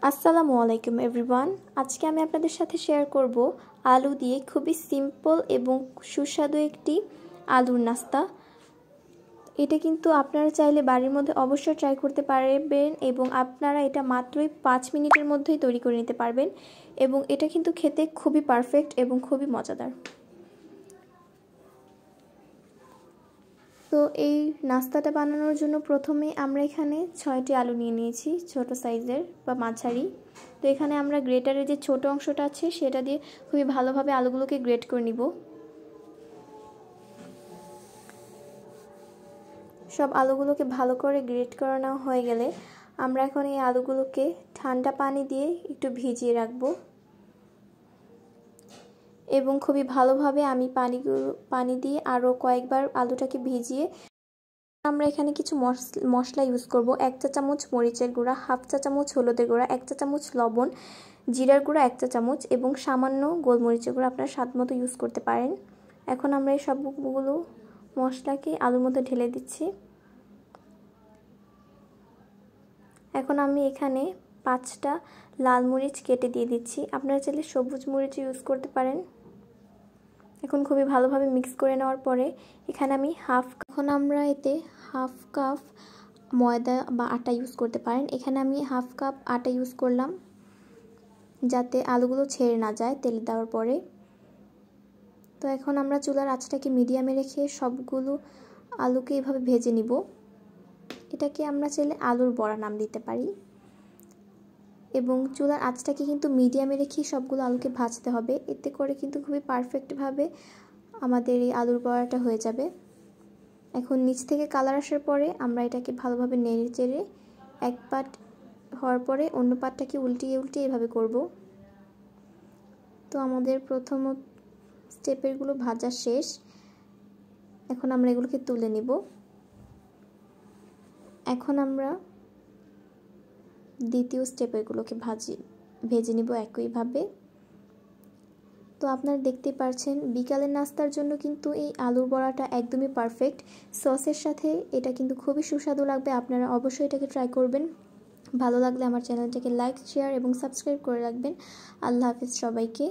আসসালামু আলাইকুম এভরিওয়ান। আজকে আমি আপনাদের সাথে শেয়ার করব আলু দিয়ে খুবই সিম্পল এবং সুস্বাদু একটি আলুর নাস্তা। এটা কিন্তু আপনারা চাইলে বাড়ির মধ্যে অবশ্যই ট্রাই করতে পারবেন এবং আপনারা এটা মাত্রই 5 মিনিটের মধ্যেই তৈরি করে নিতে পারবেন এবং এটা কিন্তু খেতে খুবই পারফেক্ট এবং খুবই মজাদার। তো এই নাস্তাটা বানানোর জন্য প্রথমে আমরা এখানে 6টি আলু নিয়ে নিয়েছি, ছোট সাইজের বা মাঝারি। তো এখানে আমরা গ্রেটারের যে ছোট অংশটা আছে সেটা দিয়ে খুবই ভালোভাবে আলুগুলোকে গ্রেট করে নিব। সব আলুগুলোকে ভালো করে গ্রেট করে নেওয়া হয়ে গেলে আমরা এখন এই আলুগুলোকে ঠান্ডা পানি দিয়ে একটু ভিজিয়ে রাখবো এবং খুবই ভালোভাবে আমি পানি দিয়ে আরও কয়েকবার আলুটাকে ভিজিয়ে আমরা এখানে কিছু মশলা ইউজ করব। 1 চা চামচ মরিচের গুঁড়া, 1/2 চা চামচ হলুদের গুঁড়া, 1 চা চামচ লবণ, জিরার গুঁড়া 1 চা চামচ এবং সামান্য গোলমরিচের গুঁড়া আপনার স্বাদ মতো ইউজ করতে পারেন। এখন আমরা এই সবগুলো মশলাকে আলুর মধ্যে ঢেলে দিচ্ছি। এখন আমি এখানে 5টা লাল মরিচ কেটে দিয়ে দিচ্ছি, আপনারা চাইলে সবুজ মরিচ ইউজ করতে পারেন। এখন খুবই ভালোভাবে মিক্স করে নেওয়ার পরে এখানে আমি এখন আমরা এতে 1/2 কাপ ময়দা বা আটা ইউজ করতে পারেন। এখানে আমি 1/2 কাপ আটা ইউজ করলাম যাতে আলুগুলো ছেড়ে না যায় তেল দেওয়ার পরে। তো এখন আমরা চুলার আঁচটাকে মিডিয়ামে রেখে সবগুলো আলুকে এভাবে ভেজে নিব। এটাকে আমরা চাইলে আলুর বড়া নাম দিতে পারি এবং চুলার আঁচটাকে কিন্তু মিডিয়ামে রেখে সবগুলো আলুকে ভাজতে হবে, এতে করে কিন্তু খুবই পারফেক্টভাবে আমাদের এই আলুর বড়াটা হয়ে যাবে। এখন নিচ থেকে কালার আসার পরে আমরা এটাকে ভালোভাবে নেড়ে চেড়ে এক পাট হওয়ার পরে অন্য পাটটাকে উল্টিয়ে এভাবে করব। তো আমাদের প্রথম স্টেপেরগুলো ভাজা শেষ। এখন আমরা এগুলোকে তুলে নিব। এখন আমরা দ্বিতীয় স্টেপেরগুলোকে ভেজে নিব একইভাবে। তো আপনারা দেখতেই পাচ্ছেন বিকালের নাস্তার জন্য কিন্তু এই আলুর বড়াটা একদমই পারফেক্ট। সসের সাথে এটা কিন্তু খুবই সুস্বাদু লাগবে, আপনারা অবশ্যই এটাকে ট্রাই করবেন। ভালো লাগলে আমার চ্যানেলটাকে লাইক, শেয়ার এবং সাবস্ক্রাইব করে রাখবেন। আল্লাহ হাফেজ সবাইকে।